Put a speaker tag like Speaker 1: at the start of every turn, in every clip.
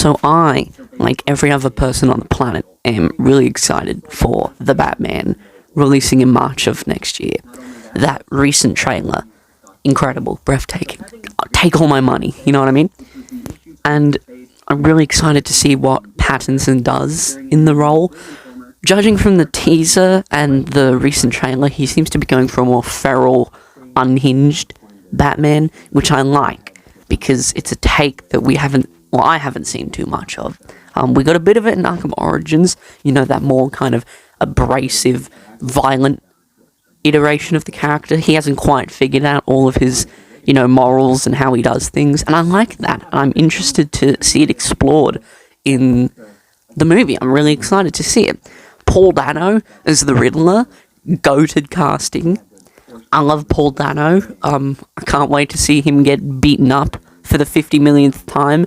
Speaker 1: So I, like every other person on the planet, am really excited for The Batman releasing in March of next year. That recent trailer, incredible, breathtaking. Take all my money, you know what I mean? And I'm really excited to see what Pattinson does in the role. Judging from the teaser and the recent trailer, he seems to be going for a more feral, unhinged Batman, which I like, because it's a take that I haven't seen too much of. We got a bit of it in Arkham Origins, that more kind of abrasive, violent iteration of the character. He hasn't quite figured out all of his, morals and how he does things, and I like that. I'm interested to see it explored in the movie. I'm really excited to see it. Paul Dano as the Riddler, goated casting. I love Paul Dano. I can't wait to see him get beaten up for the 50 millionth time,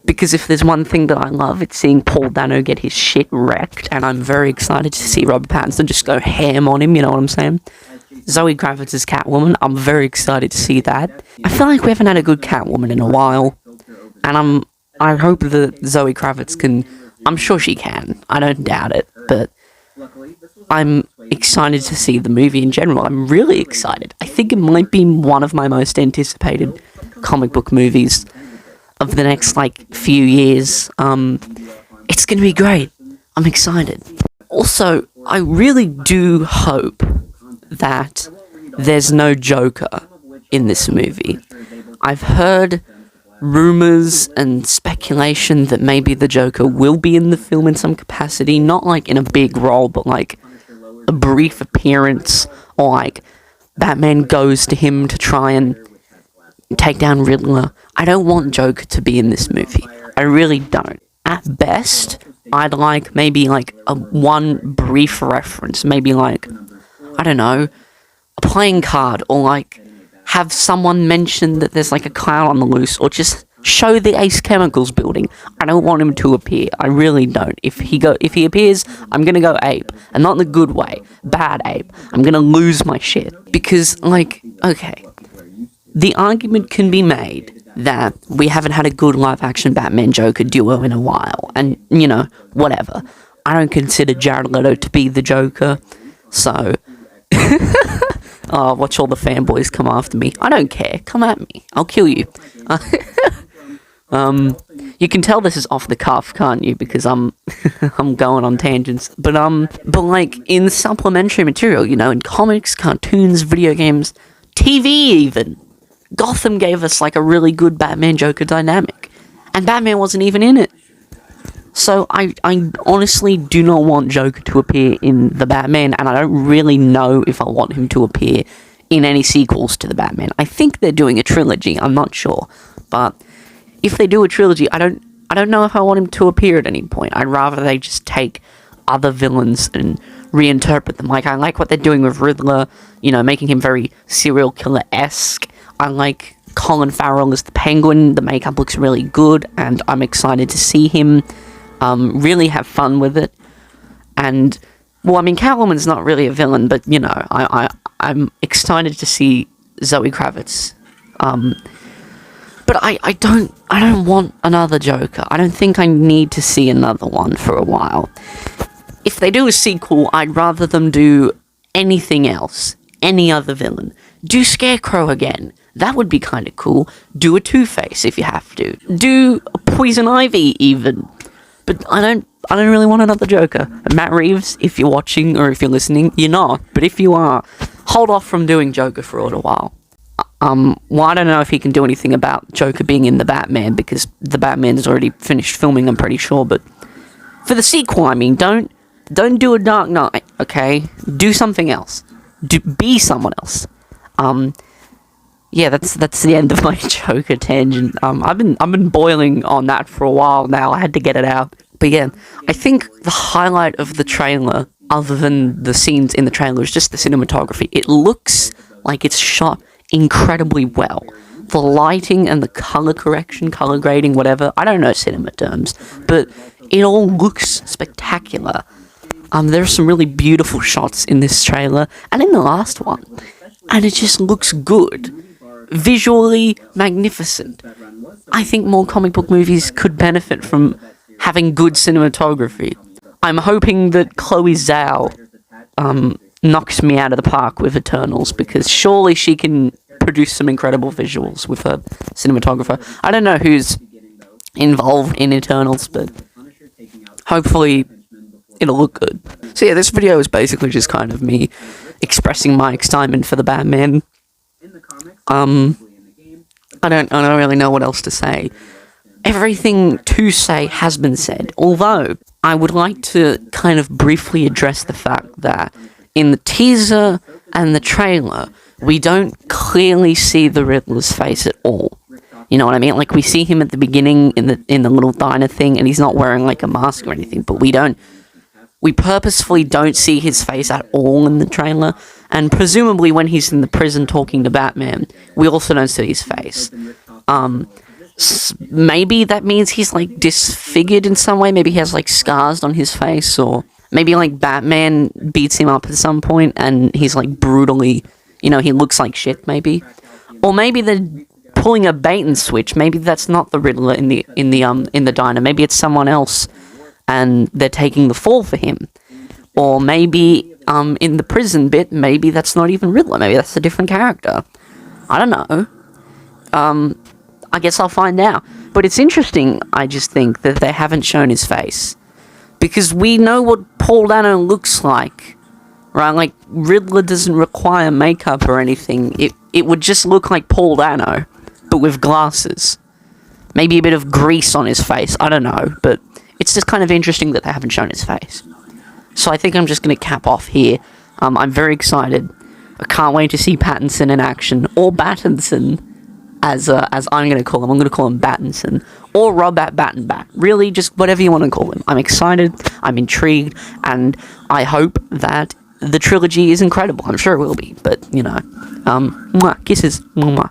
Speaker 1: because if there's one thing that I love, it's seeing Paul Dano get his shit wrecked, and I'm very excited to see Robert Pattinson just go ham on him, you know what I'm saying? Zoe Kravitz as Catwoman, I'm very excited to see that. I feel like we haven't had a good Catwoman in a while, and I hope that Zoe Kravitz can, I'm sure she can, I don't doubt it, but I'm excited to see the movie in general. I'm really excited. I think it might be one of my most anticipated comic book movies of the next, few years. It's gonna be great. I'm excited. Also, I really do hope that there's no Joker in this movie. I've heard rumors and speculation that maybe the Joker will be in the film in some capacity, not in a big role, but a brief appearance, or Batman goes to him to try and take down Riddler. I don't want Joker to be in this movie. I really don't. At best, I'd maybe a one brief reference, maybe I don't know, a playing card, or have someone mention that there's a cloud on the loose, or just show the Ace Chemicals building. I don't want him to appear. I really don't. If he appears, I'm gonna go ape, and not in the good way. Bad ape. I'm gonna lose my shit, because okay, the argument can be made that we haven't had a good live-action Batman-Joker duo in a while, and, whatever. I don't consider Jared Leto to be the Joker, so... watch all the fanboys come after me. I don't care. Come at me. I'll kill you. You can tell this is off the cuff, can't you? Because I'm going on tangents. But in supplementary material, in comics, cartoons, video games, TV even, Gotham gave us a really good Batman-Joker dynamic, and Batman wasn't even in it. So I honestly do not want Joker to appear in The Batman, and I don't really know if I want him to appear in any sequels to The Batman. I think they're doing a trilogy, I'm not sure. But if they do a trilogy, I don't know if I want him to appear at any point. I'd rather they just take other villains and reinterpret them. I like what they're doing with Riddler, making him very serial killer-esque. I like Colin Farrell as the Penguin. The makeup looks really good, and I'm excited to see him really have fun with it. And, Catwoman's not really a villain, but, I'm excited to see Zoe Kravitz. But I don't want another Joker. I don't think I need to see another one for a while. If they do a sequel, I'd rather them do anything else. Any other villain. Do Scarecrow again. That would be kind of cool. Do a Two-Face if you have to. Do a Poison Ivy even. But I don't really want another Joker. And Matt Reeves, if you're watching or if you're listening, you're not. But if you are, hold off from doing Joker for a little while. I don't know if he can do anything about Joker being in The Batman, because The Batman has already finished filming, I'm pretty sure. But for the sequel, don't do a Dark Knight, okay? Do something else. Be someone else. Yeah, that's the end of my Joker tangent. I've been boiling on that for a while now. I had to get it out. But yeah, I think the highlight of the trailer, other than the scenes in the trailer, is just the cinematography. It looks like it's shot incredibly well. The lighting and the color correction, color grading, whatever, I don't know cinema terms, but it all looks spectacular. There are some really beautiful shots in this trailer, and in the last one, and it just looks good. visually magnificent. I think more comic book movies could benefit from having good cinematography. I'm hoping that Chloe Zhao knocks me out of the park with Eternals, because surely she can produce some incredible visuals with her cinematographer. I don't know who's involved in Eternals, but hopefully it'll look good. So yeah, this video is basically just kind of me expressing my excitement for the Batman. I don't really know what else to say. Everything to say has been said, although I would like to kind of briefly address the fact that in the teaser and the trailer, we don't clearly see the Riddler's face at all. You know what I mean? Like, we see him at the beginning in the little diner thing, and he's not wearing like a mask or anything, but we purposefully don't see his face at all in the trailer, and presumably when he's in the prison talking to Batman, we also don't see his face. Maybe that means he's like disfigured in some way, maybe he has like scars on his face, or maybe like Batman beats him up at some point and he's like brutally, you know, he looks like shit maybe. Or maybe they're pulling a bait and switch, maybe that's not the Riddler in the diner, maybe it's someone else and they're taking the fall for him. Or maybe in the prison bit, maybe that's not even Riddler, maybe that's a different character. I don't know. I guess I'll find out. But it's interesting, I just think, that they haven't shown his face. Because we know what Paul Dano looks like, right? Like, Riddler doesn't require makeup or anything. It would just look like Paul Dano, but with glasses. Maybe a bit of grease on his face, I don't know. But it's just kind of interesting that they haven't shown his face. So I think I'm just going to cap off here. I'm very excited. I can't wait to see Pattinson in action, or Battinson, as I'm going to call him. I'm going to call him Battinson, or Robert Battenbat. Really, just whatever you want to call him. I'm excited, I'm intrigued, and I hope that the trilogy is incredible. I'm sure it will be, but, you know, kisses, mwah.